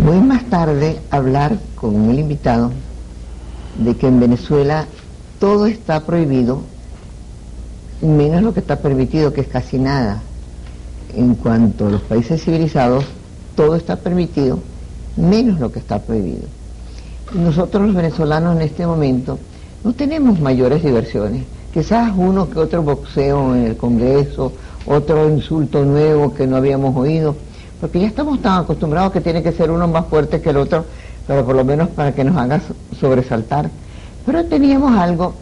Voy más tarde a hablar con el invitado de que en Venezuela todo está prohibido, menos lo que está permitido, que es casi nada. En cuanto a los países civilizados, todo está permitido, menos lo que está prohibido. Y nosotros los venezolanos en este momento no tenemos mayores diversiones. Quizás uno que otro boxeo en el Congreso, otro insulto nuevo que no habíamos oído, porque ya estamos tan acostumbrados que tiene que ser uno más fuerte que el otro, pero por lo menos para que nos haga sobresaltar. Pero teníamos algo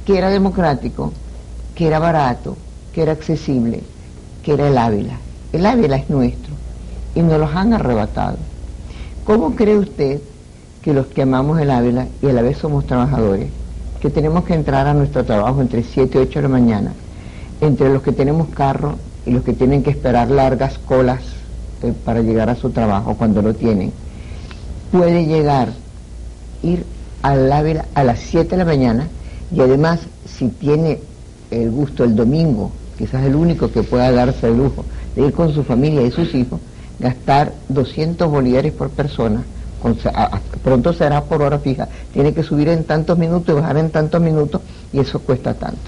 que era democrático, que era barato, que era accesible, que era el Ávila. El Ávila es nuestro y nos los han arrebatado. ¿Cómo cree usted que los que amamos el Ávila y a la vez somos trabajadores, que tenemos que entrar a nuestro trabajo entre 7 y 8 de la mañana, entre los que tenemos carro y los que tienen que esperar largas colas para llegar a su trabajo cuando lo tienen, puede ir al Ávila a las 7 de la mañana y además, si tiene el gusto el domingo, quizás el único que pueda darse el lujo de ir con su familia y sus hijos, gastar 200 bolívares por persona, pronto será por hora fija, tiene que subir en tantos minutos y bajar en tantos minutos y eso cuesta tanto.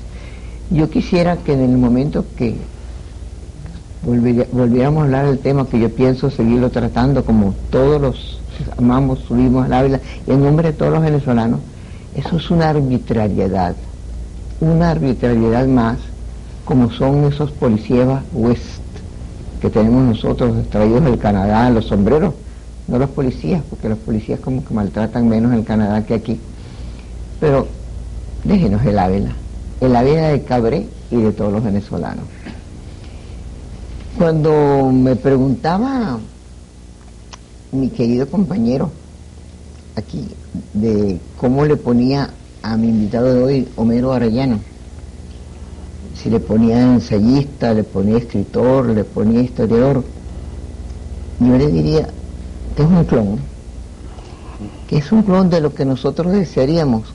Yo quisiera que en el momento que volviéramos a hablar del tema, que yo pienso seguirlo tratando como todos los amamos, subimos al Ávila, y en nombre de todos los venezolanos, eso es una arbitrariedad más, como son esos policías West que tenemos nosotros, traídos del Canadá, los sombreros, no los policías, porque los policías como que maltratan menos en Canadá que aquí, pero déjenos el Ávila de Cabré y de todos los venezolanos. Cuando me preguntaba mi querido compañero aquí de cómo le ponía a mi invitado de hoy, Homero Arellano, si le ponía ensayista, le ponía escritor, le ponía historiador, yo le diría que es un clon de lo que nosotros desearíamos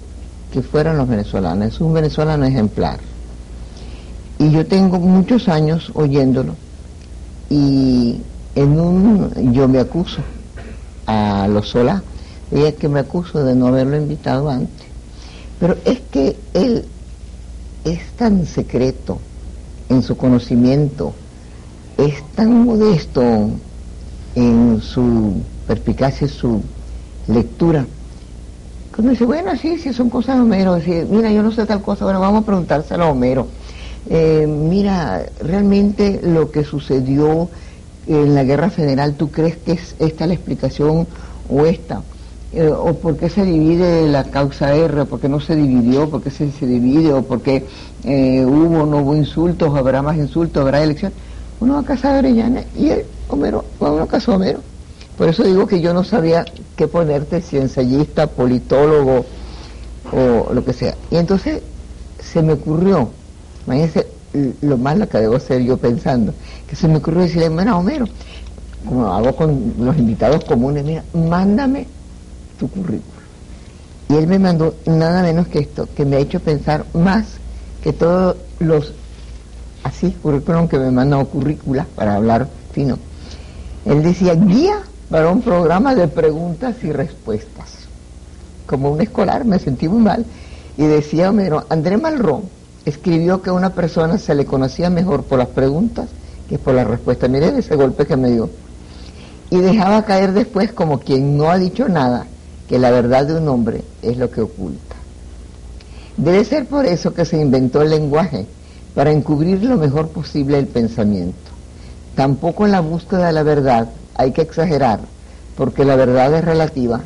que fueran los venezolanos. Es un venezolano ejemplar, y yo tengo muchos años oyéndolo, y yo me acuso a los Solá, ella que me acuso de no haberlo invitado antes, pero es que él es tan secreto en su conocimiento, es tan modesto en su perspicacia y su lectura, que uno dice, bueno, sí, son cosas de Homero, decir, mira, yo no sé tal cosa, bueno, vamos a preguntárselo a Homero. Mira, realmente lo que sucedió en la Guerra Federal, ¿tú crees que es esta la explicación o esta? ¿O por qué se divide la causa R? ¿Por qué no se dividió? ¿Por qué se divide? ¿O por qué hubo o no hubo insultos? ¿Habrá más insultos? ¿Habrá elección? Uno va a casa de Orellana y uno casó a Homero. Por eso digo que yo no sabía qué ponerte, si ensayista, politólogo o lo que sea. Y entonces se me ocurrió, imagínense lo malo que debo ser yo pensando, que se me ocurrió decirle, bueno, Homero, como hago con los invitados comunes, mira, mándame tu currículum. Y él me mandó nada menos que esto, que me ha hecho pensar más que todos los currículum que me mandan, o currículas, para hablar fino. Él decía, guía para un programa de preguntas y respuestas. Como un escolar, me sentí muy mal. Y decía Homero, Andrés Malraux escribió que a una persona se le conocía mejor por las preguntas que por las respuestas. Miren ese golpe que me dio. Y dejaba caer después, como quien no ha dicho nada, que la verdad de un hombre es lo que oculta. Debe ser por eso que se inventó el lenguaje, para encubrir lo mejor posible el pensamiento. Tampoco en la búsqueda de la verdad hay que exagerar, porque la verdad es relativa,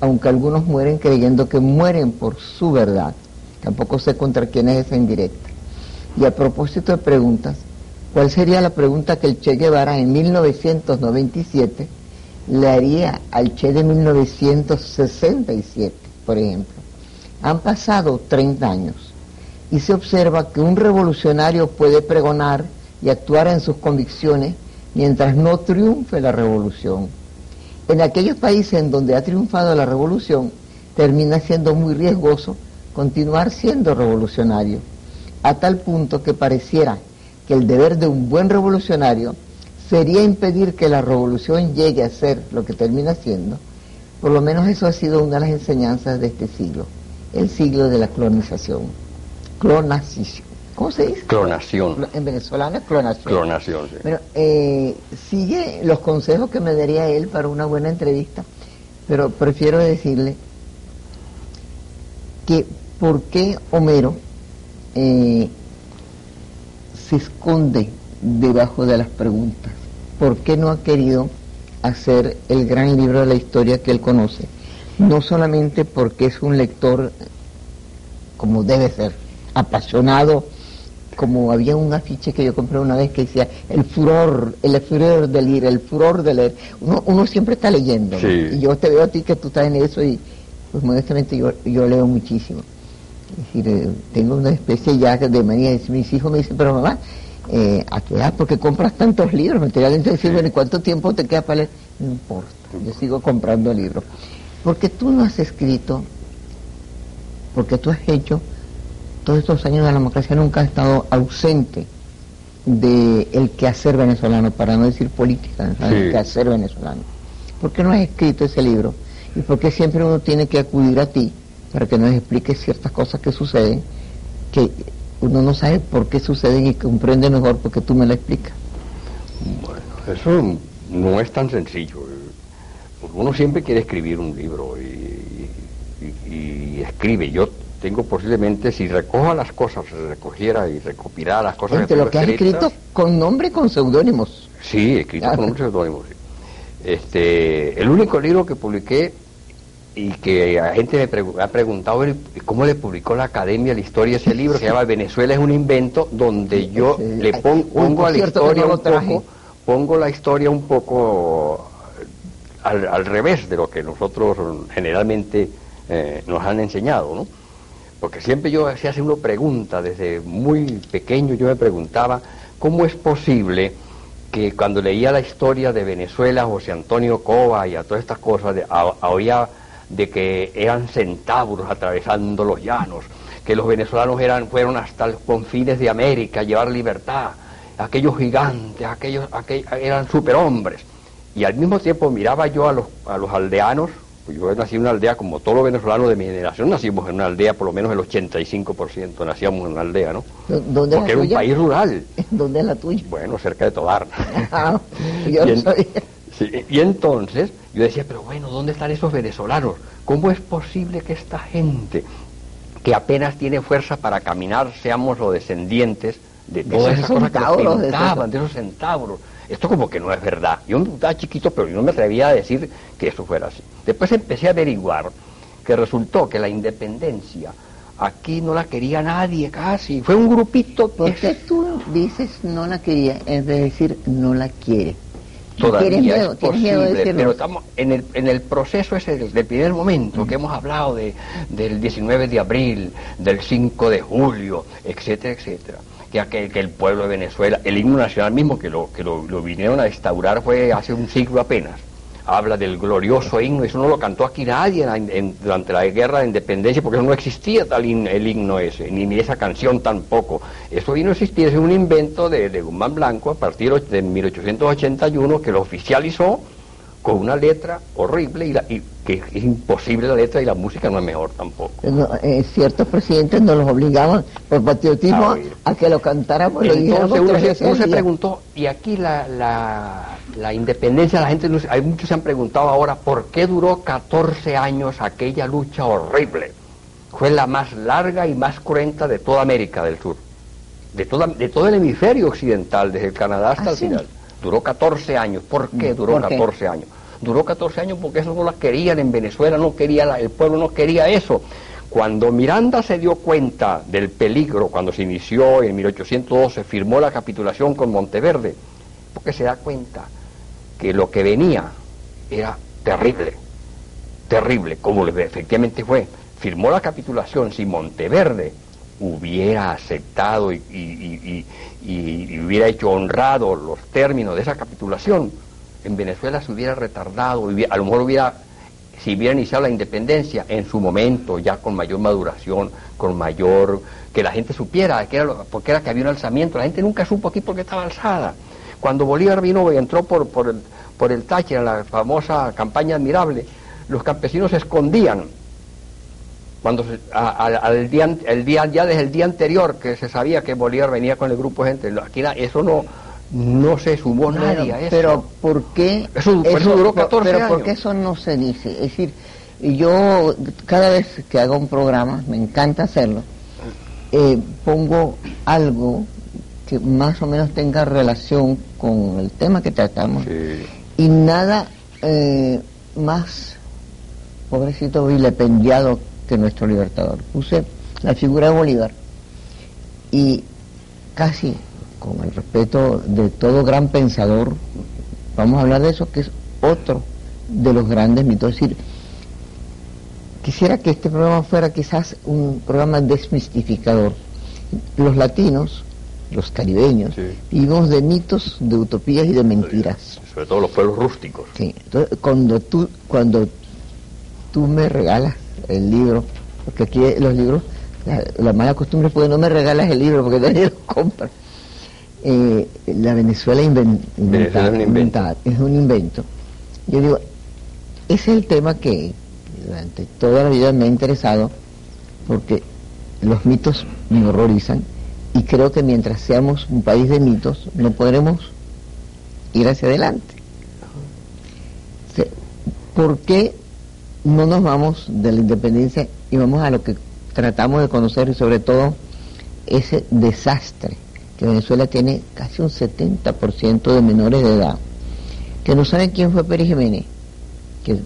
aunque algunos mueren creyendo que mueren por su verdad. Tampoco sé contra quién es esa indirecta. Y a propósito de preguntas, ¿cuál sería la pregunta que el Che Guevara en 1997 le haría al Che de 1967, por ejemplo? Han pasado 30 años y se observa que un revolucionario puede pregonar y actuar en sus convicciones mientras no triunfe la revolución. En aquellos países en donde ha triunfado la revolución, termina siendo muy riesgoso continuar siendo revolucionario, a tal punto que pareciera que el deber de un buen revolucionario sería impedir que la revolución llegue a ser lo que termina siendo. Por lo menos eso ha sido una de las enseñanzas de este siglo, el siglo de la clonización. Clonación. ¿Cómo se dice? Clonación. En venezolano es clonación. Clonación, sí. Bueno, sigue los consejos que me daría él para una buena entrevista, pero prefiero decirle que por qué Homero se esconde debajo de las preguntas. ¿Por qué no ha querido hacer el gran libro de la historia que él conoce? No solamente porque es un lector como debe ser, apasionado, como había un afiche que yo compré una vez que decía el furor de leer, el furor de leer. Uno siempre está leyendo, sí. ¿no? Y yo te veo a ti que tú estás en eso y pues modestamente yo leo muchísimo. Es decir, tengo una especie ya de manía. Mis hijos me dicen, pero mamá, ¿a qué edad? ¿Por qué compras tantos libros? Material intensivo, bueno, ¿y cuánto tiempo te queda para leer? No importa, yo sigo comprando libros. Porque tú no has escrito, porque tú has hecho, todos estos años de la democracia nunca has estado ausente del quehacer venezolano, para no decir política, ¿no? Sí. El quehacer venezolano. ¿Por qué no has escrito ese libro? ¿Y por qué siempre uno tiene que acudir a ti para que nos expliques ciertas cosas que suceden, que uno no sabe por qué suceden y comprende mejor porque tú me lo explicas? Bueno, eso no es tan sencillo. Uno siempre quiere escribir un libro y escribe. Yo tengo posiblemente, si recojo las cosas, recogiera y recopilara las cosas Entre lo que has escrito con nombre y con seudónimos. Sí, escrito con nombre y seudónimos. El único libro que publiqué y que la gente me ha preguntado cómo le publicó la Academia la historia ese libro, que se llama Venezuela es un invento, donde yo le pongo a la historia un poco, pongo la historia un poco al revés de lo que nosotros generalmente nos han enseñado, ¿no? Porque siempre yo hacía una pregunta, desde muy pequeño yo me preguntaba, ¿cómo es posible que cuando leía la historia de Venezuela, José Antonio Cova y a todas estas cosas, oía de que eran centauros atravesando los llanos, que los venezolanos fueron hasta los confines de América a llevar libertad, aquellos gigantes, eran superhombres, y al mismo tiempo miraba yo a los aldeanos, pues yo nací en una aldea, como todos los venezolanos de mi generación, nacimos en una aldea, por lo menos el 85% nacíamos en una aldea, ¿no? ¿Dónde porque era un país rural. ¿Dónde es la tuya? Bueno, cerca de Tobar. Yo no sabía. Sí, y entonces yo decía, pero bueno, ¿dónde están esos venezolanos? ¿Cómo es posible que esta gente, que apenas tiene fuerza para caminar, seamos los descendientes de todas esas cosas que nos pintaban, de esos centauros? Esto como que no es verdad. Yo estaba chiquito, pero yo no me atrevía a decir que eso fuera así. Después empecé a averiguar que resultó que la independencia aquí no la quería nadie casi. Fue un grupito. ¿Por qué tú dices no la quería? Es decir, no la quiere. Todavía es posible, pero estamos en el proceso ese del primer momento que hemos hablado del 19 de abril, del 5 de julio, etcétera, etcétera. Que el pueblo de Venezuela, el himno nacional mismo que lo vinieron a instaurar fue hace un siglo apenas. Habla del glorioso himno, eso no lo cantó aquí nadie durante la guerra de independencia, porque eso no existía el himno ese, ni esa canción tampoco. Eso vino a existir, es un invento de Guzmán Blanco a partir de 1881, que lo oficializó con una letra horrible y que es imposible la letra, y la música no es mejor tampoco. Ciertos presidentes nos los obligaban por patriotismo a que lo cantáramos. Entonces uno se preguntó, y aquí la independencia, la gente, hay muchos se han preguntado ahora, ¿por qué duró 14 años aquella lucha horrible? Fue la más larga y más cruenta de toda América del Sur, de todo el hemisferio occidental, desde el Canadá hasta el final. Duró 14 años. ¿Por qué duró 14 años? Duró 14 años porque eso no la querían en Venezuela, el pueblo no quería eso. Cuando Miranda se dio cuenta del peligro, cuando se inició en 1812, firmó la capitulación con Monteverde, porque se da cuenta que lo que venía era terrible, como efectivamente fue. Firmó la capitulación. Si Monteverde hubiera aceptado y hubiera hecho honrado los términos de esa capitulación, en Venezuela se hubiera retardado, a lo mejor si hubiera iniciado la independencia en su momento, ya con mayor maduración, que la gente supiera porque era que había un alzamiento. La gente nunca supo aquí porque estaba alzada. Cuando Bolívar vino y entró por el Táchira, en la famosa campaña admirable, los campesinos se escondían. Cuando el día ya desde el día anterior que se sabía que Bolívar venía con el grupo de gente, aquí eso no se sumó nadie a eso. Pero ¿por qué? Eso duró 14 años. Pero ¿por qué eso no se dice? Es decir, yo cada vez que hago un programa, me encanta hacerlo, pongo algo que más o menos tenga relación con el tema que tratamos. Sí. Y nada más, pobrecito, vilipendiado que nuestro libertador. Puse la figura de Bolívar y casi con el respeto de todo gran pensador, vamos a hablar de eso, que es otro de los grandes mitos. Es decir, quisiera que este programa fuera quizás un programa desmistificador. Los latinos, los caribeños, sí, vivimos de mitos, de utopías y de mentiras. Sobre todo los pueblos rústicos. Sí. Entonces, cuando tú me regalas el libro, porque aquí los libros, la mala costumbre fue que no me regalas el libro porque nadie lo compra. La Venezuela inventada es un invento. Yo digo, ese es el tema que durante toda la vida me ha interesado, porque los mitos me horrorizan y creo que mientras seamos un país de mitos no podremos ir hacia adelante. ¿Por qué no nos vamos de la independencia y vamos a lo que tratamos de conocer, y sobre todo ese desastre que Venezuela tiene? Casi un 70% de menores de edad que no saben quién fue Pérez Jiménez, que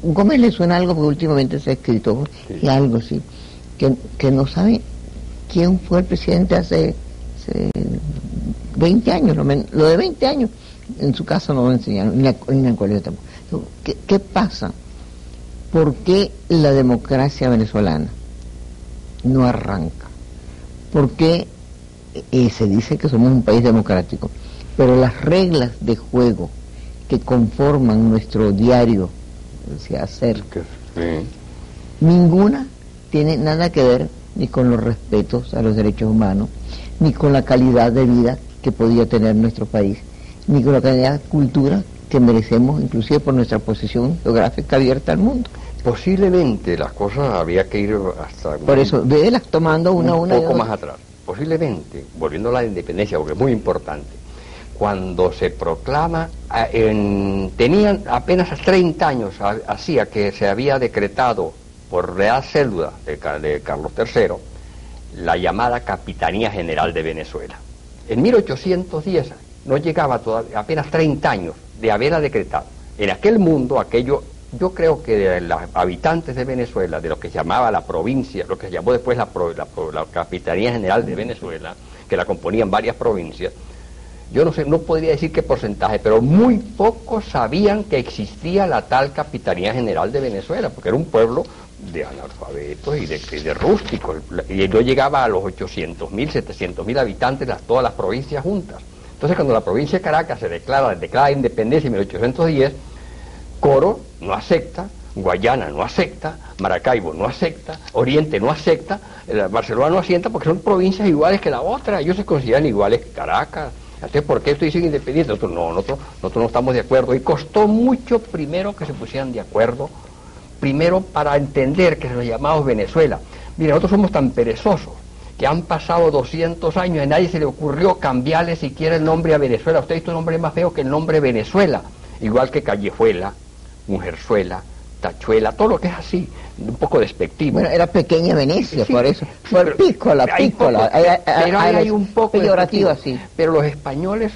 Gómez le suena algo porque últimamente se ha escrito, sí, y algo así, que no saben quién fue el presidente hace 20 años, lo de 20 años en su casa no lo enseñaron, ni en el colegio tampoco. ¿Qué pasa? ¿Por qué la democracia venezolana no arranca? ¿Por qué se dice que somos un país democrático, pero las reglas de juego que conforman nuestro diario, hacer, ninguna tiene nada que ver ni con los respetos a los derechos humanos, ni con la calidad de vida que podía tener nuestro país, ni con la calidad de cultura que merecemos, inclusive por nuestra posición geográfica abierta al mundo? Posiblemente las cosas había que ir hasta... Por eso, vélas tomando una a una. Un poco más atrás. Posiblemente, volviendo a la independencia, porque es muy importante, cuando se proclama, tenían apenas 30 años, hacía que se había decretado por Real Cédula de Carlos III la llamada Capitanía General de Venezuela. En 1810 no llegaba todavía, apenas 30 años de haberla decretado. En aquel mundo, aquello, yo creo que de los habitantes de Venezuela, de lo que se llamaba la provincia, lo que se llamó después la Capitanía General de Venezuela, que la componían varias provincias, yo no sé, no podría decir qué porcentaje, pero muy pocos sabían que existía la tal Capitanía General de Venezuela, porque era un pueblo de analfabetos y de rústicos, y no llegaba a los 800.000, 700.000 habitantes todas las provincias juntas. Entonces, cuando la provincia de Caracas se declara independencia en 1810, Coro no acepta, Guayana no acepta, Maracaibo no acepta, Oriente no acepta, Barcelona no acepta, porque son provincias iguales que la otra, ellos se consideran iguales que Caracas. Entonces, ¿por qué estoy diciendo independiente? Nosotros no estamos de acuerdo, y costó mucho primero que se pusieran de acuerdo, primero para entender que se nos llamamos Venezuela. Mira, nosotros somos tan perezosos que han pasado 200 años y a nadie se le ocurrió cambiarle siquiera el nombre a Venezuela. Usted ha visto un nombre más feo que el nombre Venezuela, igual que Callejuela, Mujerzuela, Tachuela, todo lo que es así, un poco despectivo. Bueno, era pequeña Venecia, sí, por eso. Fue pícola. Pero hay un poco peyorativo así. Pero los españoles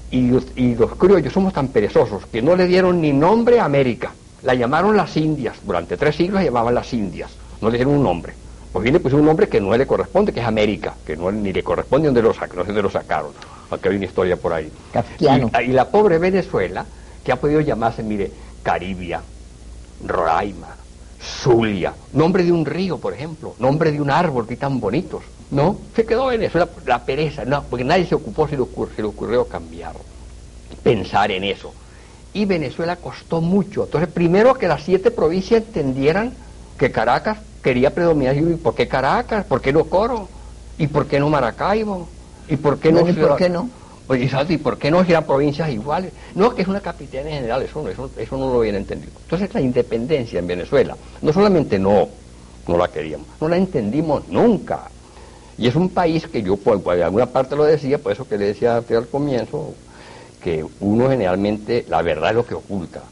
y los criollos somos tan perezosos que no le dieron ni nombre a América. La llamaron las Indias. Durante 3 siglos la llamaban las Indias. No le dieron un nombre. Pues bien, le pusieron un nombre que no le corresponde, que es América, que no ni le corresponde donde no sé dónde lo sacaron. Aunque hay una historia por ahí. Y la pobre Venezuela, que ha podido llamarse, mire, Caribia, Roraima, Zulia, nombre de un río, por ejemplo, nombre de un árbol, que tan bonitos, ¿no? Se quedó Venezuela, la pereza, no, porque nadie se ocupó, se le ocurrió cambiar, pensar en eso. Y Venezuela costó mucho. Entonces, primero que las 7 provincias entendieran que Caracas quería predominar. ¿Y por qué Caracas? ¿Por qué no Coro? ¿Y por qué no Maracaibo? ¿Y por qué no? ¿Y por qué no? Oye, ¿sabes? ¿Y por qué no eran provincias iguales? No, que es una capitanía general, eso no lo habían entendido. Entonces la independencia en Venezuela, no solamente no la queríamos, no la entendimos nunca. Y es un país que yo por alguna parte lo decía, por eso que le decía a usted al comienzo, que uno generalmente, la verdad es lo que oculta.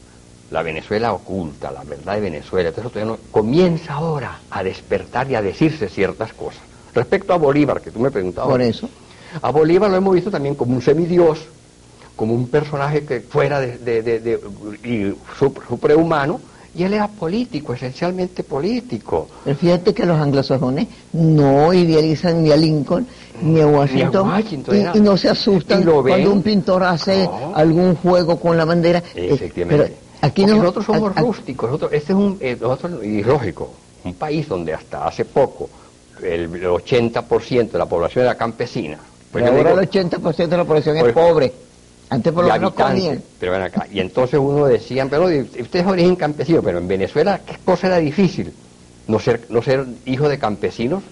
La Venezuela oculta, la verdad de Venezuela. Entonces todavía no, comienza ahora a despertar y a decirse ciertas cosas. Respecto a Bolívar, que tú me preguntabas. Por eso. A Bolívar lo hemos visto también como un semidios, como un personaje que fuera y suprahumano, y él era político, esencialmente político. Pero fíjate que los anglosajones no idealizan ni a Lincoln ni a Washington, y no se asustan cuando un pintor hace algún juego con la bandera. Efectivamente. Pero aquí nosotros somos rústicos, este es y lógico, un país donde hasta hace poco el 80% de la población era campesina. Pues ahora el 80% de la población es pobre. Antes por lo menos comían. Pero ven acá. Y entonces uno decía, pero usted es de origen campesino, pero en Venezuela, ¿qué cosa era difícil? No ser hijo de campesinos,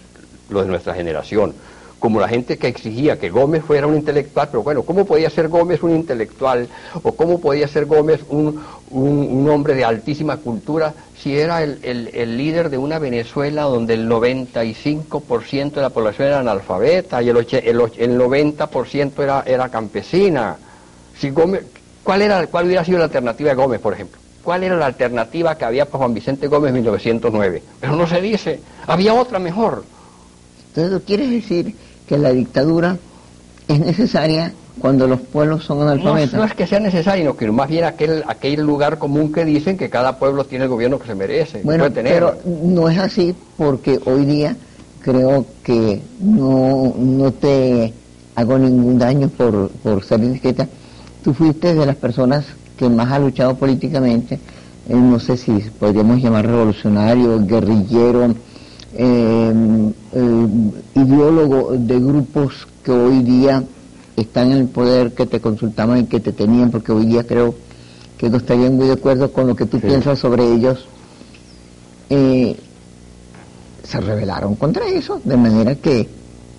los de nuestra generación. Como la gente que exigía que Gómez fuera un intelectual, pero bueno, ¿cómo podía ser Gómez un intelectual? ¿O cómo podía ser Gómez un hombre de altísima cultura si era el líder de una Venezuela donde el 95% de la población era analfabeta y el 90% era campesina? Si Gómez, ¿cuál hubiera sido la alternativa de Gómez, por ejemplo? ¿Cuál era la alternativa que había para Juan Vicente Gómez en 1909? Pero no se dice, había otra mejor. Entonces, ¿quieres decir que la dictadura es necesaria cuando los pueblos son analfabetas? No es que sea necesario, sino que más bien aquel lugar común que dicen que cada pueblo tiene el gobierno que se merece. Bueno, puede tener. Pero no es así, porque hoy día creo que no te hago ningún daño por ser discreta. Tú fuiste de las personas que más ha luchado políticamente, no sé si podríamos llamar revolucionario, guerrillero, ideólogo de grupos que hoy día están en el poder, que te consultaban y que te tenían, porque hoy día creo que no estarían muy de acuerdo con lo que tú piensas sobre ellos. Se rebelaron contra eso, de manera que,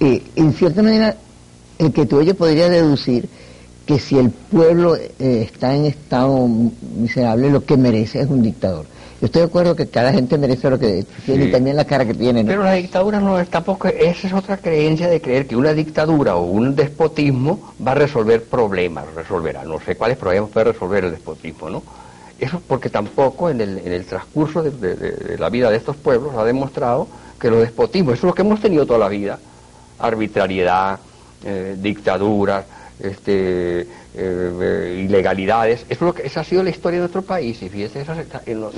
en cierta manera, el que tú oyes podría deducir que si el pueblo está en estado miserable, lo que merece es un dictador. Yo estoy de acuerdo que cada gente merece lo que tiene y también la cara que tiene, ¿no? Pero la dictadura no es tampoco, esa es otra creencia de creer que una dictadura o un despotismo va a resolver problemas, resolverá. No sé cuáles problemas puede resolver el despotismo, ¿no? Eso porque tampoco en el transcurso de la vida de estos pueblos ha demostrado que los despotismos, eso es lo que hemos tenido toda la vida, arbitrariedad, dictaduras, ilegalidades, esa ha sido la historia de nuestro país, y fíjese, no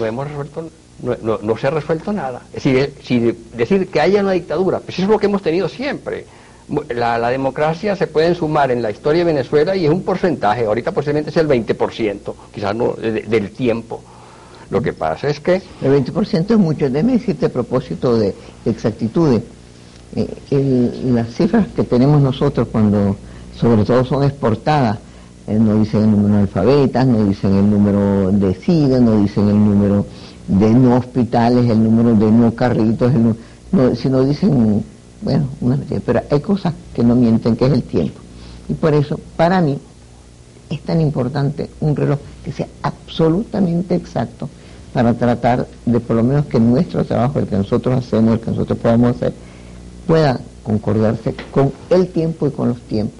se ha resuelto nada. Es decir, decir que haya una dictadura, pues eso es lo que hemos tenido siempre. La democracia se puede sumar en la historia de Venezuela y es un porcentaje, ahorita posiblemente es el 20%, quizás no, del tiempo. Lo que pasa es que... El 20% es mucho. Déjame decirte a propósito de exactitud. Las cifras que tenemos nosotros cuando sobre todo son exportadas, no dicen el número de alfabetas, no dicen el número de SIDA, no dicen el número de no hospitales, el número de no carritos, sino dicen, bueno, una mentira, pero hay cosas que no mienten, que es el tiempo. Y por eso, para mí, es tan importante un reloj que sea absolutamente exacto para tratar de, por lo menos, que nuestro trabajo, el que nosotros hacemos, el que nosotros podamos hacer, pueda concordarse con el tiempo y con los tiempos.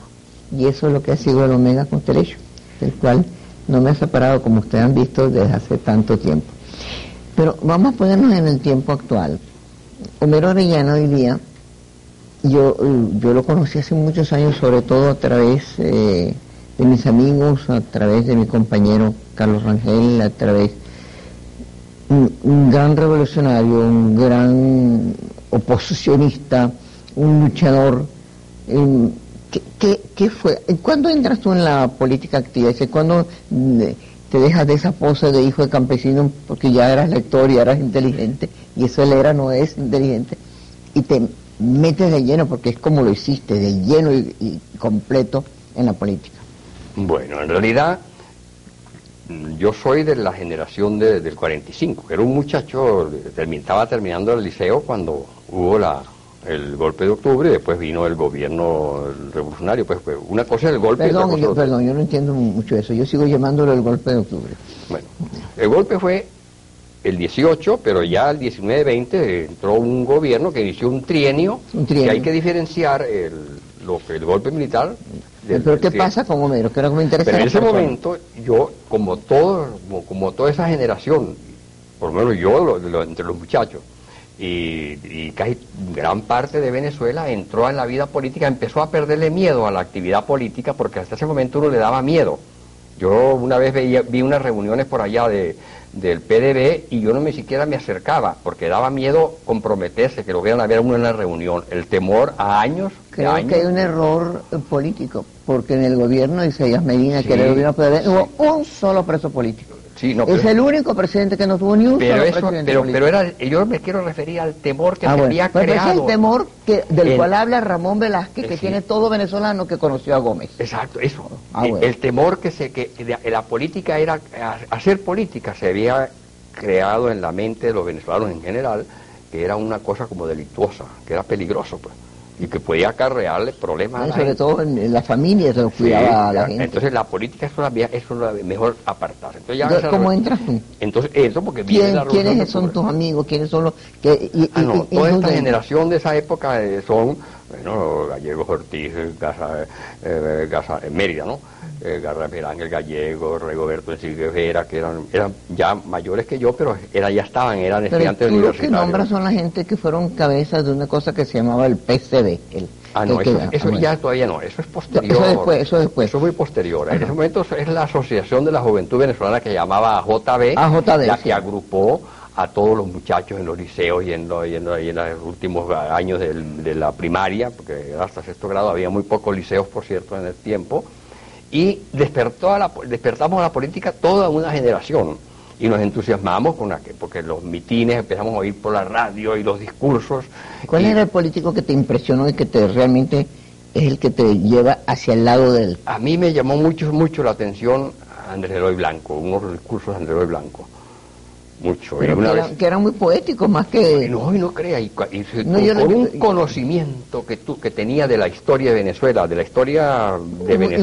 Y eso es lo que ha sido el Omega Constellation, del cual no me ha separado, como ustedes han visto, desde hace tanto tiempo. Pero vamos a ponernos en el tiempo actual. Homero Arellano hoy día, yo lo conocí hace muchos años, sobre todo a través de mis amigos, a través de mi compañero Carlos Rangel, a través un gran revolucionario, un gran oposicionista, un luchador. ¿Qué fue? ¿Cuándo entras tú en la política activa? ¿Cuándo te dejas de esa pose de hijo de campesino porque ya eras lector y eras inteligente, y eso él no es inteligente, y te metes de lleno, porque es como lo hiciste, de lleno y completo en la política? Bueno, en realidad yo soy de la generación del 45, era un muchacho, estaba terminando el liceo cuando hubo el golpe de octubre, y después vino el gobierno revolucionario. Pues una cosa es el golpe y otra cosa Perdón, yo no entiendo mucho eso. Yo sigo llamándolo el golpe de octubre. Bueno, el golpe fue el 18, pero ya el 19-20 entró un gobierno que inició un trienio, que hay que diferenciar el golpe militar. Pero ¿qué pasa con Homero? Que era como interesante. Pero en ese momento, yo, como toda esa generación, por lo menos yo, entre los muchachos, y casi gran parte de Venezuela entró en la vida política, empezó a perderle miedo a la actividad política, porque hasta ese momento uno le daba miedo. Yo una vez vi unas reuniones por allá del PDB y yo no me siquiera me acercaba, porque daba miedo comprometerse, que lo vieran a ver uno en la reunión, el temor a años. Creo que hay un error político, porque en el gobierno de Isaías Medina, que era el gobierno PDB, no hubo un solo preso político. Sí, no, es el único presidente que no tuvo ni un solo presidente político. Pero yo me quiero referir al temor que se había creado. Es el temor del cual habla Ramón Velázquez, que tiene todo venezolano que conoció a Gómez. Exacto, eso. El temor que la política era, hacer política se había creado en la mente de los venezolanos en general, que era una cosa como delictuosa, que era peligroso, pues, y que podía acarrearle problemas a la sobre gente. todo en la familia se lo cuidaba a la gente. Entonces la política es lo mejor apartarse. Entonces, ¿cómo entras tú? Entonces eso porque viene la revolución. ¿Quiénes son tus amigos? ¿Quiénes son los que toda esta generación de esa época son, bueno, Gallegos Ortiz, Mérida, ¿no? García Ángel Gallego, Rigoberto Enrique Vera, que eran ya mayores que yo, pero eran estudiantes universitarios. Los que nombras son la gente que fueron cabezas de una cosa que se llamaba el PCB. Eso ya todavía no, eso es posterior. Eso después. Eso es muy posterior. En ese momento es la Asociación de la Juventud Venezolana, que llamaba AJB, la que agrupó a todos los muchachos en los liceos y en los últimos años de la primaria, porque hasta sexto grado había muy pocos liceos, por cierto, en el tiempo. Y despertamos a la política toda una generación y nos entusiasmamos porque los mitines empezamos a oír por la radio y los discursos. ¿Cuál era el político que te impresionó y que realmente es el que te lleva hacia el lado de él? A mí me llamó mucho la atención Andrés Eloy Blanco, unos discursos de Andrés Eloy Blanco. Mucho. Que eran muy poéticos, más que... No crea, con un conocimiento que tenía de la historia de Venezuela, de Venezuela.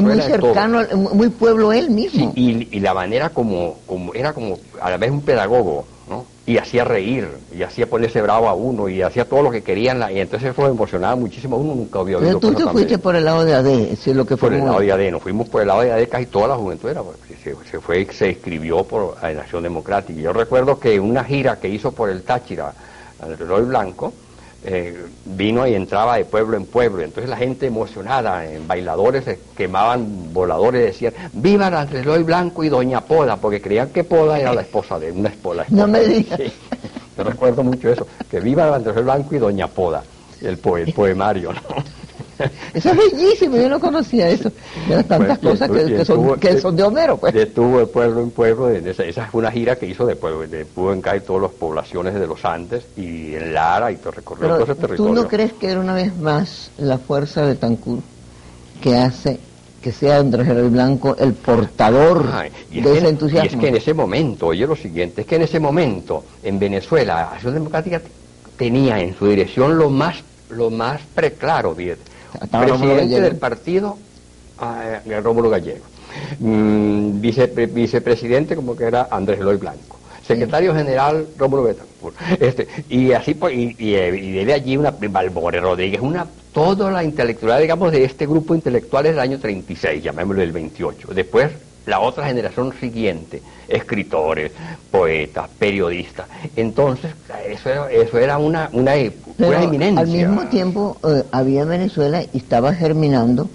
Muy cercano, muy pueblo él mismo. Sí, y la manera como era como a la vez un pedagogo, ¿no? Y hacía reír, y hacía ponerse bravo a uno, y hacía todo lo que querían, y entonces eso emocionaba muchísimo. Uno nunca había oído. Pero tú te fuiste por el lado de AD, por el lado de AD, nos fuimos por el lado de AD, casi toda la juventud era, se inscribió por la Nación Democrática. Yo recuerdo que una gira que hizo por el Táchira, Andrés Eloy Blanco, vino y entraba de pueblo en pueblo, entonces la gente emocionada, en bailadores quemaban voladores, decían ¡viva Andrés Eloy Blanco y Doña Poda!, porque creían que Poda era la esposa de una esposa. No me digas. Sí, yo recuerdo mucho eso, que viva Andrés Eloy Blanco y Doña Poda, el poemario, ¿no? Eso es bellísimo, yo no conocía eso. De las tantas cosas que son de Homero, pues. Estuvo de pueblo en pueblo, esa fue una gira que hizo pudo encajar todas las poblaciones de los Andes y en Lara y todo recorrió todo ese territorio. ¿Tú no crees que era una vez más la fuerza de Betancur que hace que sea Andrés Eloy Blanco el portador de ese entusiasmo? Y es que en ese momento, oye lo siguiente, es que en ese momento en Venezuela la Acción Democrática tenía en su dirección lo más preclaro, bien. Presidente del partido, Rómulo Gallego. Vicepresidente, como que era Andrés Eloy Blanco. Secretario general, Rómulo Betancur. Y así, y de allí Balbore Rodríguez, toda la intelectualidad, digamos, de este grupo intelectual del año 36, llamémoslo el 28. Después, la otra generación siguiente, escritores, poetas, periodistas. Entonces, eso era una eminencia. Al mismo tiempo, había en Venezuela y estaba germinando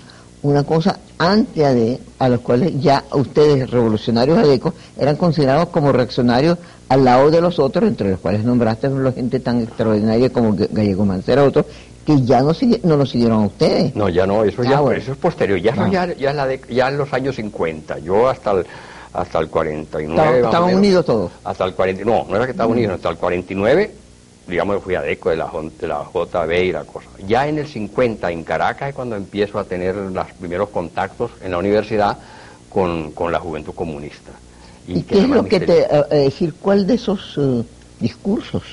una cosa antes a los cuales ya ustedes, revolucionarios adecos, eran considerados como reaccionarios al lado de los otros, entre los cuales nombraste a gente tan extraordinaria como Gallego Mancera, otros, que ya no lo siguieron a ustedes. No, ya no, eso es posterior, ya en los años 50, yo hasta el 49... ¿Estaban unidos todos? Hasta el 49, no era que estaban unidos, hasta el 49, digamos que fui adeco de la JB y la cosa. Ya en el 50, en Caracas, es cuando empiezo a tener los primeros contactos en la universidad con la juventud comunista. ¿Y qué es lo que decir, cuál de esos discursos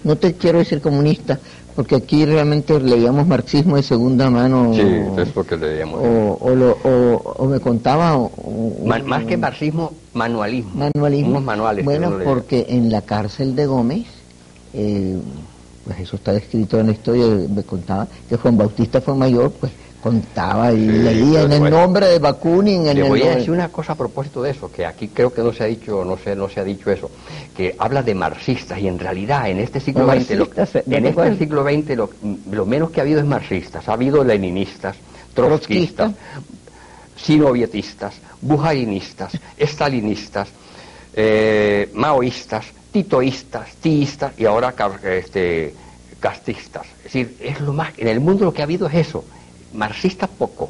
no te quiero decir comunista, porque aquí realmente leíamos marxismo de segunda mano. Sí, es porque leíamos. O me contaba... más que marxismo, manualismo. Manualismo. Unos manuales. Bueno, porque en la cárcel de Gómez, pues eso está descrito en la historia, me contaba que Juan Bautista fue mayor, pues contaba y leía en el nombre de Bakunin. Le voy a decir una cosa a propósito de eso, que aquí creo que no se ha dicho, no se ha dicho eso, que habla de marxistas y en realidad en este siglo XX, lo menos que ha habido es marxistas, ha habido leninistas, trotskistas, sinovietistas, bujarinistas, estalinistas, maoístas, titoístas, tiistas y ahora castistas. Es decir, es lo más, en el mundo lo que ha habido es eso. Marxistas poco,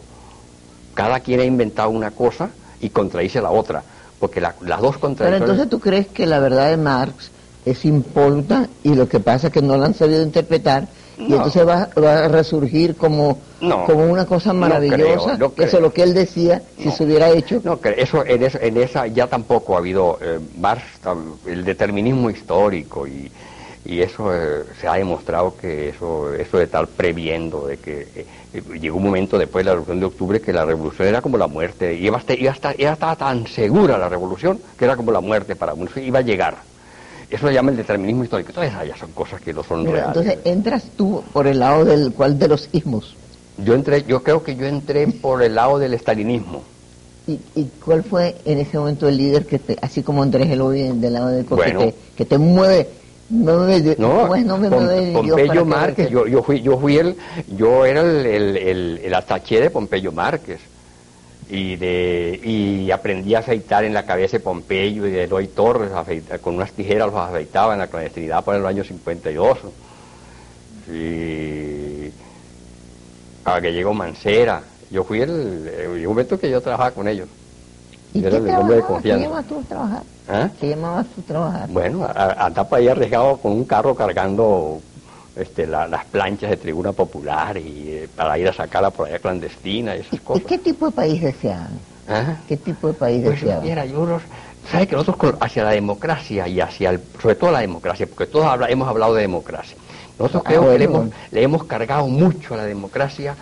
cada quien ha inventado una cosa y contradice la otra, porque las dos contradicciones... Pero entonces tú crees que la verdad de Marx es impoluta y lo que pasa es que no la han sabido interpretar y entonces va a resurgir como una cosa maravillosa, no creo. Eso es lo que él decía si se hubiera hecho. No, eso en esa ya tampoco ha habido Marx, el determinismo histórico y eso se ha demostrado que eso de estar previendo de que llegó un momento después de la Revolución de Octubre que la revolución era como la muerte y estaba tan segura la revolución que era como la muerte para uno, iba a llegar. Eso se llama el determinismo histórico. Todas esas ya son cosas que no son reales. Entonces entras tú por el lado del cual de los ismos. Yo creo que yo entré por el lado del estalinismo. ¿Y cuál fue en ese momento el líder que te, así como Andrés Eloy del lado de bueno, que te mueve? Pompeyo Márquez, yo era el ataché de Pompeyo Márquez y aprendí a afeitar en la cabeza de Pompeyo y de Eloy Torres, con unas tijeras los afeitaba en la clandestinidad por el año 52 y a que llegó Mancera, yo fui el momento que yo trabajaba con ellos. ¿Y era qué el hombre de confianza. ¿Qué llamabas tú a trabajar? ¿Ah? ¿Qué llamabas tú a trabajar? Bueno, andaba por ahí arriesgado con un carro cargando las planchas de Tribuna Popular y para ir a sacarla por allá clandestina y esas cosas. ¿Y qué tipo de país deseaban? ¿Ah? ¿Qué tipo de país deseaban? ¿Sabe que nosotros hacia la democracia y sobre todo la democracia, porque todos hemos hablado de democracia, nosotros creo que le hemos cargado mucho a la democracia,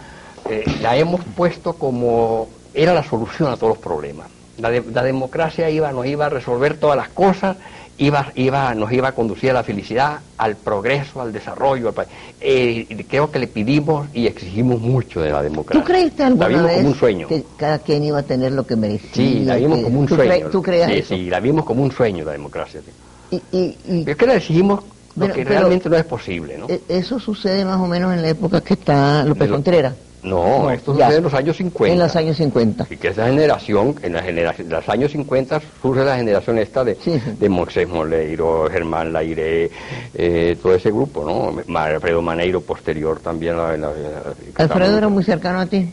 la hemos puesto como era la solución a todos los problemas. La democracia nos iba a resolver todas las cosas, nos iba a conducir a la felicidad, al progreso, al desarrollo. Creo que le pedimos y exigimos mucho de la democracia. ¿Tú creíste alguna vez como un sueño. Que cada quien iba a tener lo que merecía? Sí, la vimos como un sueño. ¿Tú creías eso? Sí, la vimos como un sueño la democracia. Y es que le exigimos lo que realmente no es posible, ¿no? Eso sucede más o menos en la época que está López Contreras. No, esto sucede en los años 50. En los años 50. Y que esa generación, en los años 50 surge la generación esta de Moisés Moleiro, Germán Lairé, todo ese grupo, ¿no? Alfredo Maneiro posterior también. ¿Alfredo era muy cercano a ti?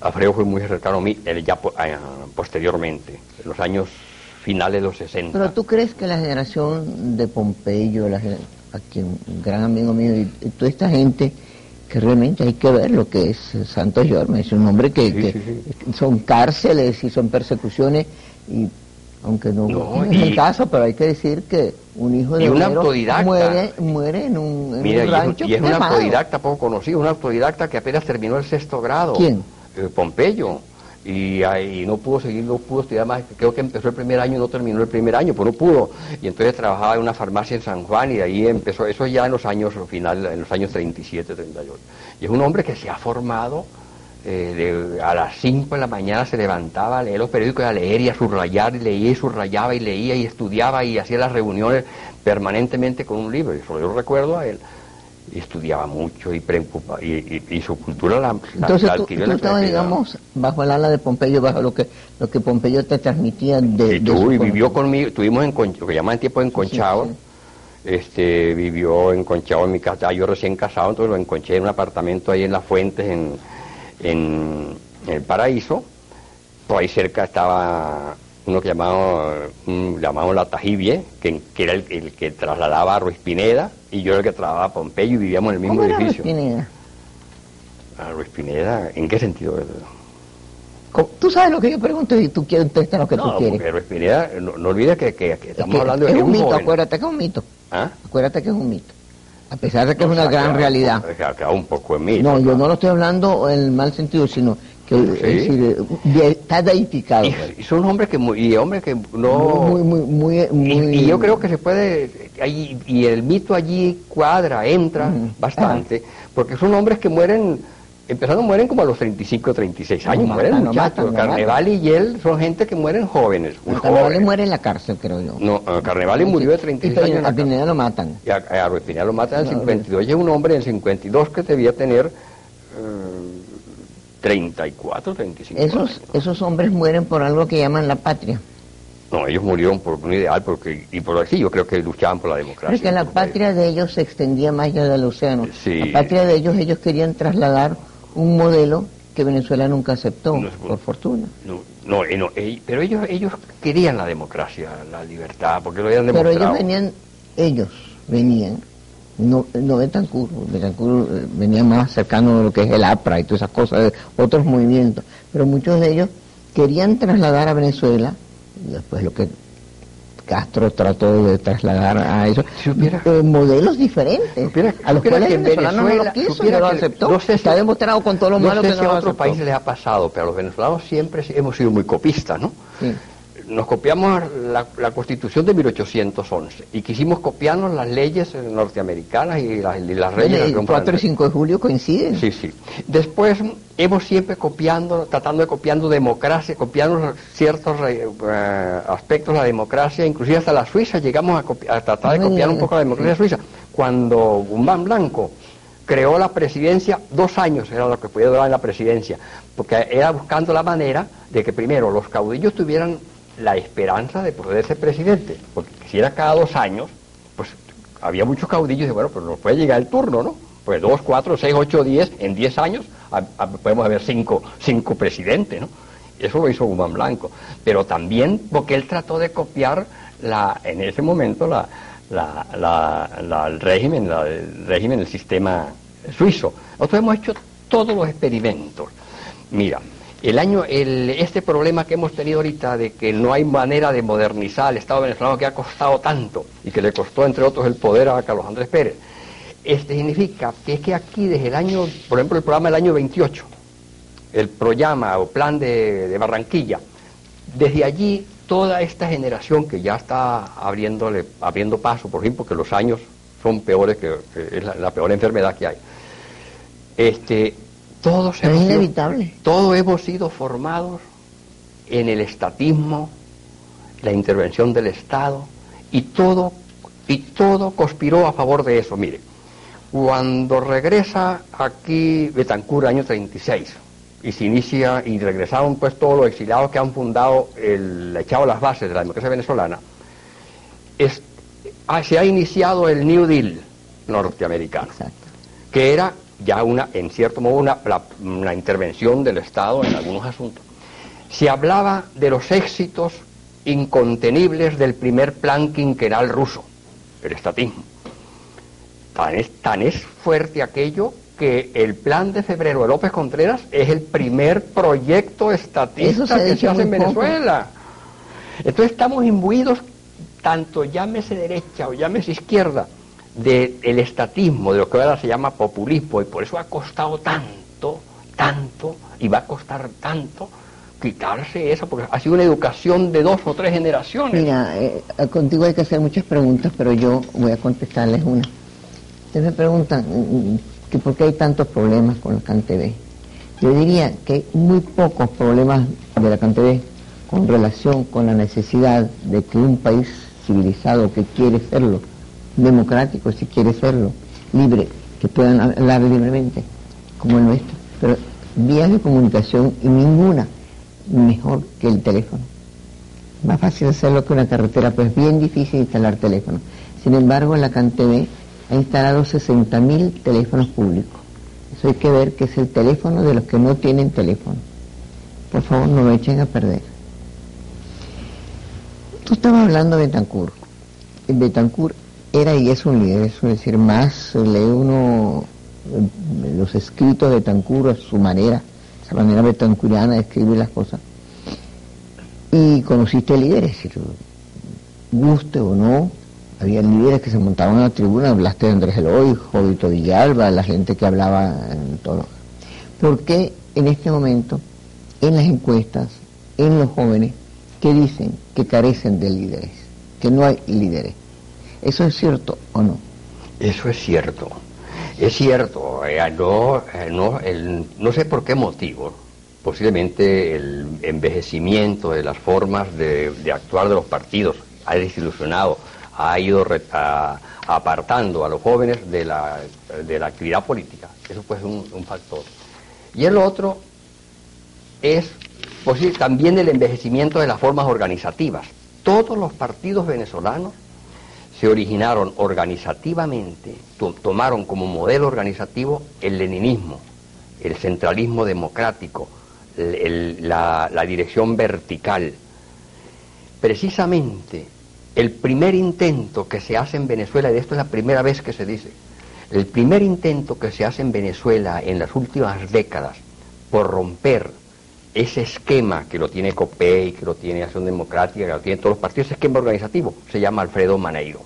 Alfredo fue muy cercano a mí, él ya posteriormente, en los años finales de los 60. Pero ¿tú crees que la generación de Pompeyo, a quien un gran amigo mío y toda esta gente, que realmente hay que ver lo que es Santos Yorme, es un hombre que son cárceles y son persecuciones y aunque no es el caso, pero hay que decir que un hijo de una autodidacta muere en un rancho y es un autodidacta poco conocido, un autodidacta que apenas terminó el 6º grado. ¿Quién? Pompeyo. Y no pudo estudiar más, creo que empezó el primer año y no terminó el primer año, pero no pudo, y entonces trabajaba en una farmacia en San Juan y de ahí empezó, eso ya en los años finales, en los años 37, 38, y es un hombre que se ha formado, a las 5 de la mañana se levantaba a leer los periódicos, a leer y a subrayar, y leía y subrayaba y leía y estudiaba y hacía las reuniones permanentemente con un libro, y eso yo recuerdo a él. Y estudiaba mucho y su cultura la adquirió. Tú estabas, digamos, bajo el ala de Pompeyo, bajo lo que Pompeyo te transmitía y vivió conmigo, estuvimos lo que llaman tiempo enconchado, vivió enconchado en mi casa, yo recién casado, entonces lo enconché en un apartamento ahí en Las Fuentes, en el Paraíso. Por ahí cerca estaba uno que llamaban La Tajibie, que era el que trasladaba a Ruiz Pineda, y yo era el que trasladaba a Pompeyo, y vivíamos en el mismo edificio. Ruiz Pineda? ¿A Ruiz Pineda? ¿En qué sentido? Tú sabes lo que yo pregunto y tú quieres contestar lo que tú quieres. No, porque Ruiz Pineda, no olvides que estamos hablando de un mito, joven. acuérdate que es un mito. ¿Ah? Acuérdate que es un mito. A pesar de que es una gran realidad. Ha quedado un poco en mí. No, yo no lo estoy hablando en el mal sentido, sino que es decir, está deificado. Y son hombres que hombres que no... Y yo creo que se puede... Y el mito allí cuadra, entra bastante, porque son hombres que mueren... mueren como a los 35 o 36 años, mueren muchachos. Carnevali y él son gente que mueren jóvenes. Carnevali muere en la cárcel, creo yo. No, Carnevali murió de 36 años. A Pineda lo matan. Y a Ruiz Pineda lo matan en el 52. Y es un hombre en el 52 que debía tener 34, 35 años. Esos hombres mueren por algo que llaman la patria. No, ellos murieron por un ideal, y por así yo creo que luchaban por la democracia. Porque la patria de ellos se extendía más allá del océano. Sí. La patria de ellos querían trasladar un modelo que Venezuela nunca aceptó, por fortuna. Pero ellos querían la democracia, la libertad, porque lo habían demostrado. Pero ellos venían, no Betancur venía más cercano a lo que es el APRA y todas esas cosas, otros movimientos, pero muchos de ellos querían trasladar a Venezuela, y después lo que Castro trató de trasladar a eso, modelos diferentes, a los cuales el venezolano no lo quiso, no lo aceptó. No sé está demostrado con todo lo malo que no a otros países les ha pasado, pero a los venezolanos siempre hemos sido muy copistas, ¿no? Sí. Nos copiamos la Constitución de 1811 y quisimos copiarnos las leyes norteamerinas y las leyes de la el 4 y 5 de julio coinciden. Sí. Después hemos siempre tratando de copiando democracia, copiando ciertos aspectos de la democracia, inclusive hasta la Suiza llegamos a tratar de copiar un poco la democracia suiza. Cuando Guzmán Blanco creó la presidencia, 2 años era lo que podía durar en la presidencia, porque era buscando la manera de que primero los caudillos tuvieran la esperanza de poder ser presidente, porque si era cada 2 años, pues había muchos caudillos y bueno, pues nos puede llegar el turno, ¿no? Pues 2, 4, 6, 8, 10, en 10 años podemos haber 5 presidentes, ¿no? Eso lo hizo Guzmán Blanco, pero también porque él trató de copiar en ese momento el régimen, el sistema suizo. Nosotros hemos hecho todos los experimentos. Mira, este problema que hemos tenido ahorita de que no hay manera de modernizar el Estado venezolano, que ha costado tanto y que le costó entre otros el poder a Carlos Andrés Pérez, significa que es que aquí desde el año, por ejemplo el programa del año 28, el Proyama o Plan de Barranquilla, desde allí toda esta generación que ya está abriendo paso, por ejemplo, que los años son peores, que es la peor enfermedad que hay, todos hemos sido formados en el estatismo, la intervención del Estado, y todo conspiró a favor de eso. Mire, cuando regresa aquí Betancur, año 36, y se inicia, y regresaron pues todos los exiliados que han fundado, echado las bases de la democracia venezolana, se ha iniciado el New Deal norteamericano. Exacto. Que era ya en cierto modo una intervención del Estado en algunos asuntos. Se hablaba de los éxitos incontenibles del primer plan quinquenal ruso, el estatismo. Tan es fuerte aquello que el plan de febrero de López Contreras es el primer proyecto estatista que se hace en Venezuela. Entonces estamos imbuidos, tanto llámese derecha o llámese izquierda, del estatismo, de lo que ahora se llama populismo, y por eso ha costado tanto, y va a costar tanto quitarse eso, porque ha sido una educación de 2 o 3 generaciones. Mira, contigo hay que hacer muchas preguntas, pero yo voy a contestarles una. Ustedes me preguntan que por qué hay tantos problemas con la CanTV. Yo diría que hay muy pocos problemas de la CanTV con relación con la necesidad de que un país civilizado que quiere serlo, democrático si quiere serlo, libre, que puedan hablar libremente, como el nuestro, pero vías de comunicación y ninguna mejor que el teléfono. Más fácil hacerlo que una carretera, pero es bien difícil instalar teléfono. Sin embargo, la CanTV ha instalado 60.000 teléfonos públicos. Eso hay que ver que es el teléfono de los que no tienen teléfono. Por favor, no lo echen a perder. Tú estabas hablando de Betancur. Betancur era y es un líder, es decir, más lee uno los escritos de Betancur a su manera, esa manera betancuriana de escribir las cosas. Y conociste líderes, es decir, guste o no, había líderes que se montaban en la tribuna, hablaste de Andrés Eloy, Jovito Villalba, la gente que hablaba en todo. ¿Por qué en este momento, en las encuestas, en los jóvenes, que dicen que carecen de líderes, que no hay líderes? ¿Eso es cierto o no? Eso es cierto. Es cierto. No sé por qué motivo. Posiblemente el envejecimiento de las formas de actuar de los partidos ha desilusionado, ha ido apartando a los jóvenes de la actividad política. Eso pues es un factor. Y el otro es también el envejecimiento de las formas organizativas. Todos los partidos venezolanos se originaron organizativamente, tomaron como modelo organizativo el leninismo, el centralismo democrático, la dirección vertical. Precisamente el primer intento que se hace en Venezuela, y de esto es la primera vez que se dice, el primer intento que se hace en Venezuela en las últimas décadas por romper ese esquema que lo tiene COPEI, que lo tiene Acción Democrática, que lo tienen todos los partidos, ese esquema organizativo, se llama Alfredo Maneiro.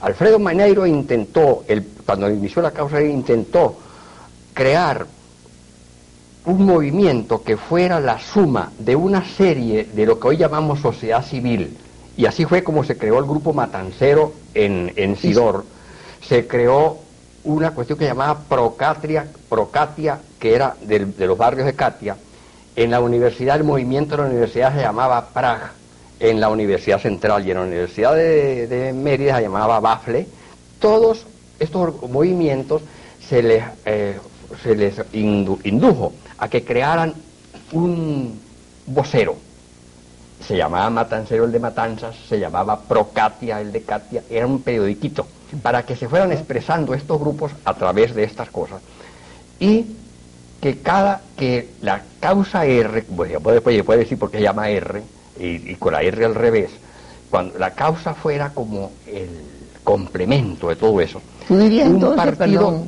Alfredo Maneiro intentó, cuando inició la causa, intentó crear un movimiento que fuera la suma de una serie de lo que hoy llamamos sociedad civil, y así fue como se creó el grupo Matancero en Sidor. Se creó una cuestión que llamaba Procatia, que era de los barrios de Catia. En la universidad, el movimiento de la universidad se llamaba PRAG, en la Universidad Central, y en la Universidad de Mérida se llamaba BAFLE. Todos estos movimientos se les indujo a que crearan un vocero. Se llamaba Matancero el de Matanzas, se llamaba Procatia el de Catia, era un periodiquito, para que se fueran expresando estos grupos a través de estas cosas. Y que la causa R, pues ya puede decir por qué se llama R, y con la R al revés, cuando la causa fuera como el complemento de todo eso. ¿Tú dirías un entonces, partido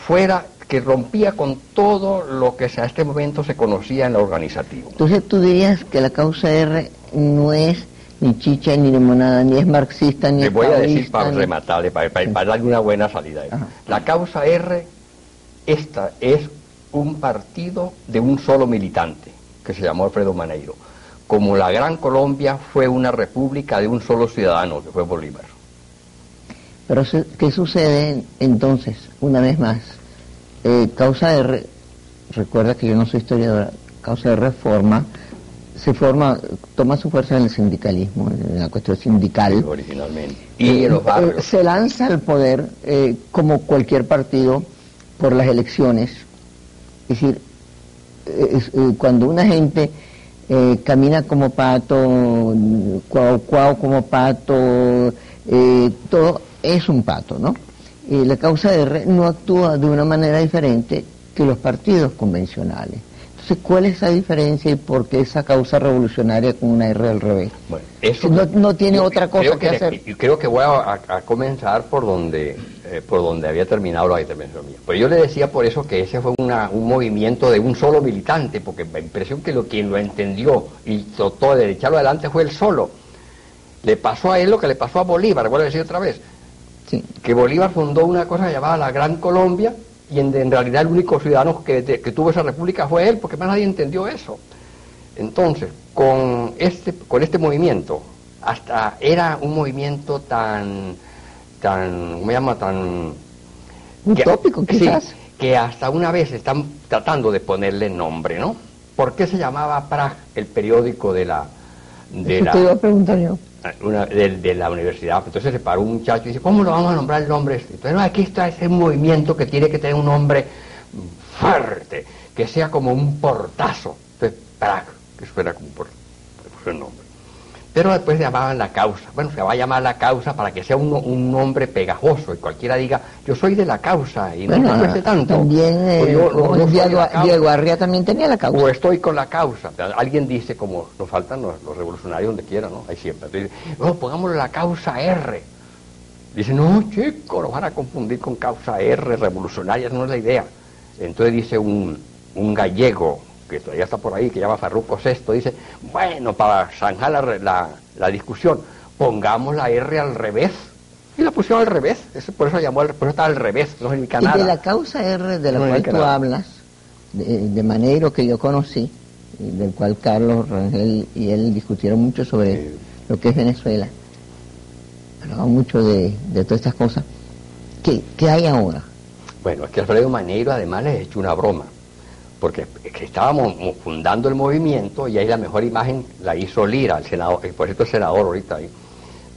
fuera que rompía con todo lo que a este momento se conocía en lo organizativo. Entonces tú dirías que la causa R no es ni chicha ni limonada, ni es marxista, ni Le es voy a decir taoísta, para rematarle, para darle una buena salida. La causa R, esta es un partido de un solo militante, que se llamó Alfredo Maneiro. Como la Gran Colombia fue una república de un solo ciudadano, que fue Bolívar. Pero ¿qué sucede entonces, una vez más? Causa R, recuerda que yo no soy historiadora, causa R toma su fuerza en el sindicalismo, en la cuestión sindical. Sí, originalmente. Y en los barrios. Se lanza al poder, como cualquier partido, por las elecciones. Es decir, cuando una gente camina como pato, cuau como pato, todo es un pato, ¿no? La causa R no actúa de una manera diferente que los partidos convencionales. Entonces, ¿cuál es esa diferencia y por qué esa causa revolucionaria con una R al revés? Bueno, eso no tiene otra cosa que hacer. Y creo que voy a comenzar por donde había terminado la intervención mía. Pues yo le decía por eso que ese fue un movimiento de un solo militante, porque me impresión que quien lo entendió y trató de echarlo adelante fue él solo. Le pasó a él lo que le pasó a Bolívar, voy a decir otra vez. Sí. Que Bolívar fundó una cosa llamada la Gran Colombia, y en realidad el único ciudadano que tuvo esa república fue él, porque más nadie entendió eso. Entonces, con este movimiento, hasta era un movimiento tan ¿cómo se llama? Tan utópico, quizás. Sí, que hasta una vez están tratando de ponerle nombre, ¿no? ¿Por qué se llamaba PRAG, el periódico de la te iba a preguntar yo. De la universidad? Entonces se paró un muchacho y dice, ¿cómo lo vamos a nombrar el nombre este? Entonces, no, aquí está ese movimiento que tiene que tener un nombre fuerte, que sea como un portazo. Entonces, PRAG, que suena como el nombre. Pero después se llamaban la causa. Bueno, se va a llamar la causa para que sea un nombre pegajoso y cualquiera diga, yo soy de la causa y bueno, no cueste tanto. También Diego Arria también tenía la causa. O estoy con la causa. Alguien dice, como nos faltan los revolucionarios donde quiera, ¿no? Hay siempre. Entonces, no, pongámosle la causa R. Dice, no, chico, nos van a confundir con causa R, revolucionaria, no es la idea. Entonces dice un gallego, que todavía está por ahí, que llama Farruco Sesto, dice, bueno, para zanjar la discusión, pongamos la R al revés, Y la pusieron al revés, por eso por eso está al revés, no significa Y nada. de la causa R de la cual tú hablas, de Maneiro, que yo conocí, y del cual Carlos Rangel y él discutieron mucho sobre lo que es Venezuela, hablaban mucho de todas estas cosas. ¿Qué hay ahora? Bueno, es que Alfredo Maneiro además les echó una broma, porque es que estábamos fundando el movimiento y ahí la mejor imagen la hizo Lira, el senador, por cierto el senador ahorita ahí.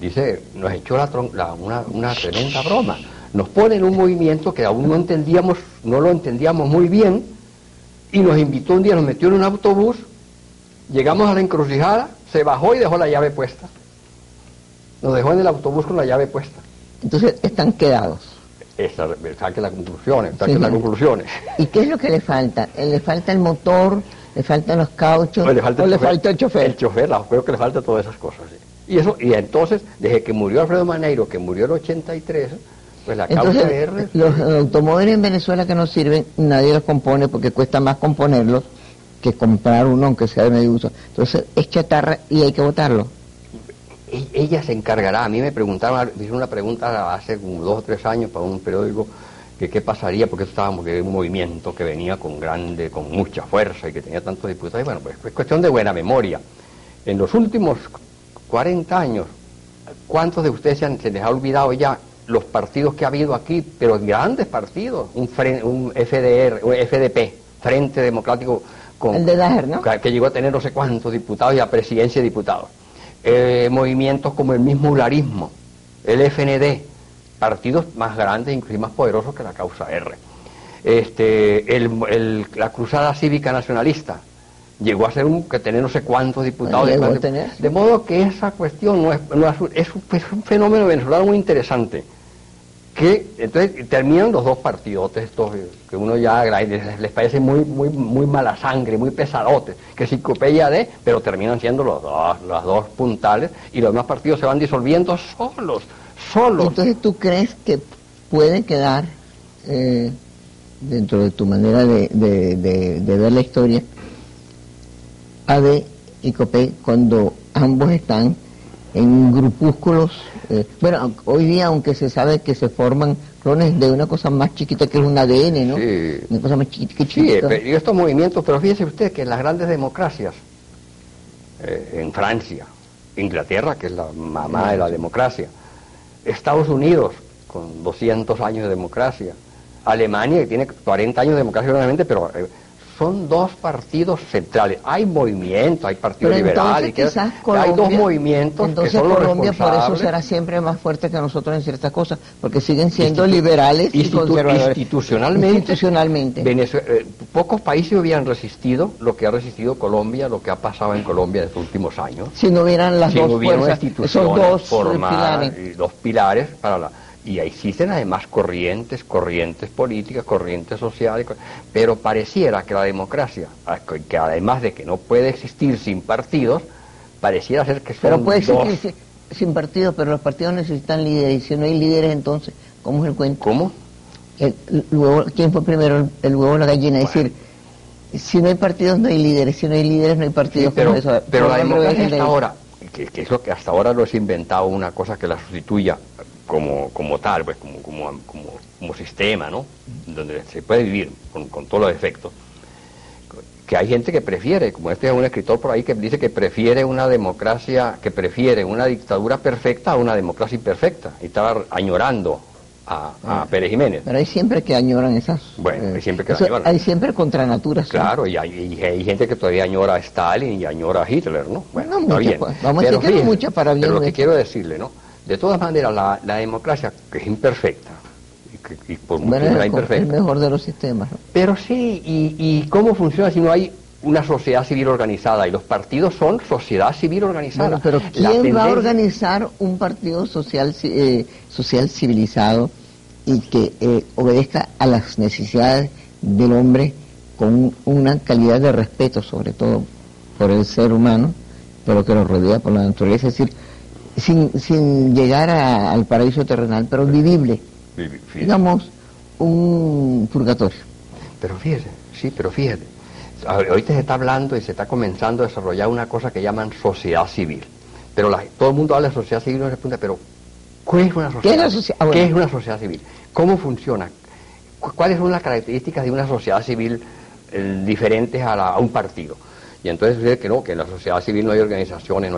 Dice, nos echó una tremenda broma. Nos pone en un movimiento que aún no lo entendíamos muy bien, y nos invitó un día, nos metió en un autobús, llegamos a la encrucijada, se bajó y dejó la llave puesta. Nos dejó en el autobús con la llave puesta. Entonces están quedados. Saquen las conclusiones. ¿Y qué es lo que le falta? ¿Le falta el motor? ¿Le faltan los cauchos? ¿O le falta el chofer? El chofer, creo que le falta todas esas cosas. ¿Sí? Y entonces, desde que murió Alfredo Maneiro, que murió en el 83, pues la causa R... Los automóviles en Venezuela que no sirven, nadie los compone porque cuesta más componerlos que comprar uno, aunque sea de medio uso. Entonces es chatarra y hay que botarlo. Ella se encargará. A mí me preguntaron, me hicieron una pregunta hace como 2 o 3 años para un periódico, que qué pasaría, porque estábamos en un movimiento que venía con mucha fuerza y que tenía tantos diputados. Y bueno, pues es cuestión de buena memoria. En los últimos 40 años, ¿cuántos de ustedes se les ha olvidado ya los partidos que ha habido aquí, pero grandes partidos? Un FDR, un FDP, Frente Democrático, el de Daher, ¿no? Que llegó a tener no sé cuántos diputados y a presidencia de diputados. Movimientos como el mismo ularismo, el FND, partidos más grandes, inclusive más poderosos que la causa R. La Cruzada Cívica Nacionalista llegó a ser que tener no sé cuántos diputados. De modo que esa cuestión es un fenómeno venezolano muy interesante. Que entonces terminan los dos partidos estos que uno ya les parece muy mala sangre, muy pesadotes, que enciclopedia pero terminan siendo los dos puntales, y los demás partidos se van disolviendo solos. Entonces, ¿tú crees que puede quedar dentro de tu manera de ver la historia AD y COPEI cuando ambos están en grupúsculos? Bueno, hoy día, aunque se sabe que se forman clones de una cosa más chiquita que es un ADN, ¿no? Sí. Una cosa más chiquita. Sí, y estos movimientos, pero fíjese usted que en las grandes democracias, en Francia, Inglaterra, que es la mamá de la democracia, Estados Unidos, con 200 años de democracia, Alemania, que tiene 40 años de democracia obviamente, pero son dos partidos centrales. Hay movimientos, hay partidos liberales, hay dos movimientos que son los Colombia responsables. Por eso será siempre más fuerte que nosotros en ciertas cosas, porque siguen siendo liberales y conservadores. Institucionalmente. Pocos países hubieran resistido lo que ha resistido Colombia, lo que ha pasado en Colombia en estos últimos años. Si no hubieran las dos fuerzas, esos dos pilares. Y dos pilares para la... Y existen además corrientes políticas, corrientes sociales, pero pareciera que la democracia, que además de que no puede existir sin partidos, pareciera ser que son pero puede existir sin partidos, pero los partidos necesitan líderes, y si no hay líderes, entonces, ¿cómo es el cuento? ¿Cómo? ¿Quién fue primero, el huevo o la gallina? Bueno. Es decir, si no hay partidos, no hay líderes, si no hay líderes, no hay partidos. Sí, pero la democracia hasta ahora, que es lo que hasta ahora no se ha inventado una cosa que la sustituya como tal, pues como sistema, ¿no? Donde se puede vivir con todos los efectos. Que hay gente que prefiere, como es un escritor por ahí que dice que prefiere una democracia, que prefiere una dictadura perfecta a una democracia imperfecta, y estaba añorando a Pérez Jiménez. Pero hay siempre que añoran esas. Bueno, hay siempre que añoran. Hay siempre contranaturas. Claro, y hay gente que todavía añora a Stalin y añora a Hitler, ¿no? Bueno, no, está bien. Vamos a decir que no mucha para bien. Pero lo que quiero decirle, ¿no? De todas maneras, la democracia, que es imperfecta, y por mucho que sea imperfecta, es el mejor de los sistemas, ¿no? Pero sí, y ¿cómo funciona si no hay una sociedad civil organizada? Y los partidos son sociedad civil organizada. Bueno, pero ¿quién va a organizar un partido social civilizado y que obedezca a las necesidades del hombre con una calidad de respeto, sobre todo por el ser humano, por lo que nos rodea, por la naturaleza? Es decir, sin llegar al paraíso terrenal, pero vivible, digamos, un purgatorio. Pero fíjate, ahorita se está hablando y se está comenzando a desarrollar una cosa que llaman sociedad civil, pero todo el mundo habla de sociedad civil y uno se pregunta, pero ¿Qué es una sociedad? ¿Qué es la sociedad? Ah, bueno. ¿Qué es una sociedad civil? ¿Cómo funciona? ¿Cuáles son las características de una sociedad civil diferentes a un partido? Y entonces dice que no, que en la sociedad civil no hay organizaciones,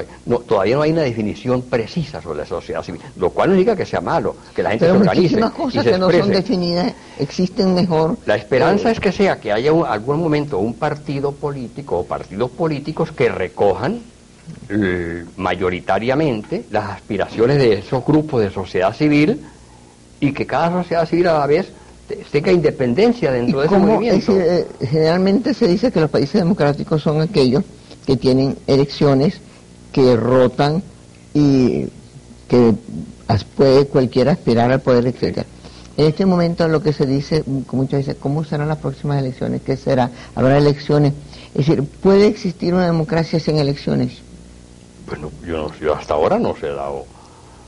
todavía no hay una definición precisa sobre la sociedad civil, lo cual no significa que sea malo, que la gente Pero se organice muchísimas y cosas se que no exprese. son definidas existen mejor. La esperanza es que sea que haya algún momento un partido político o partidos políticos que recojan mayoritariamente las aspiraciones de esos grupos de sociedad civil y que cada sociedad civil a la vez tenga independencia dentro de ese movimiento. Generalmente se dice que los países democráticos son aquellos que tienen elecciones que rotan y que puede cualquiera aspirar al poder, etcétera. En este momento lo que se dice, muchas veces, ¿cómo serán las próximas elecciones? ¿Qué será? ¿Habrá elecciones? Es decir, ¿puede existir una democracia sin elecciones? Bueno, yo hasta ahora no se he dado.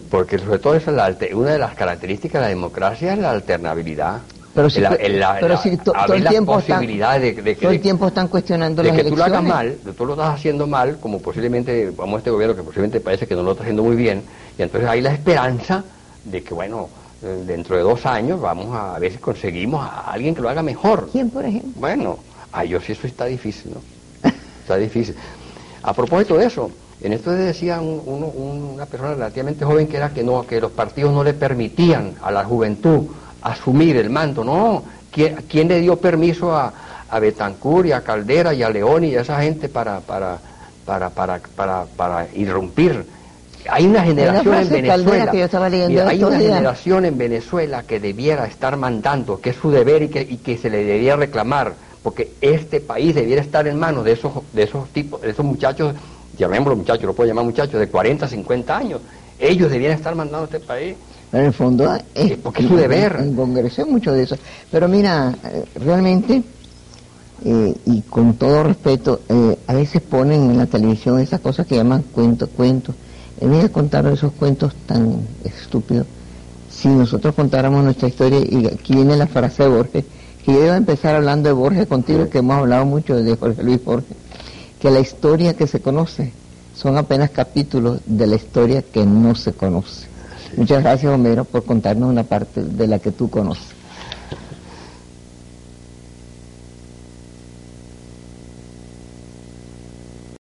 Porque sobre todo esa una de las características de la democracia es la alternabilidad. Pero si, todo el tiempo todo el tiempo están cuestionando las elecciones. De que tú lo hagas mal, tú lo estás haciendo mal, como posiblemente, vamos a este gobierno que posiblemente parece que no lo está haciendo muy bien, y entonces hay la esperanza de que, bueno, dentro de 2 años vamos a ver si conseguimos a alguien que lo haga mejor. ¿Quién, por ejemplo? Bueno, yo sí, eso está difícil, ¿no? Está difícil. A propósito de eso, en esto decía una persona relativamente joven que era que los partidos no le permitían a la juventud asumir el mando. No, ¿quién le dio permiso a Betancur y a Caldera y a León y a esa gente para irrumpir? Hay una generación en Venezuela, hay una generación en Venezuela que debiera estar mandando, que es su deber y que se le debería reclamar, porque este país debiera estar en manos de esos tipos, de esos muchachos, llamémoslos muchachos, lo puedo llamar muchachos, de 40, 50 años. Ellos debieran estar mandando a este país. Pero en el fondo porque es su deber. En Congreso hay mucho de eso. Pero mira, realmente, y con todo respeto, a veces ponen en la televisión esas cosas que llaman cuentos. En vez de contar esos cuentos tan estúpidos, si nosotros contáramos nuestra historia, y aquí viene la frase de Borges, que yo iba a empezar hablando de Borges contigo, que hemos hablado mucho de Jorge Luis Borges, que la historia que se conoce son apenas capítulos de la historia que no se conoce. Muchas gracias, Homero, por contarnos una parte de la que tú conoces.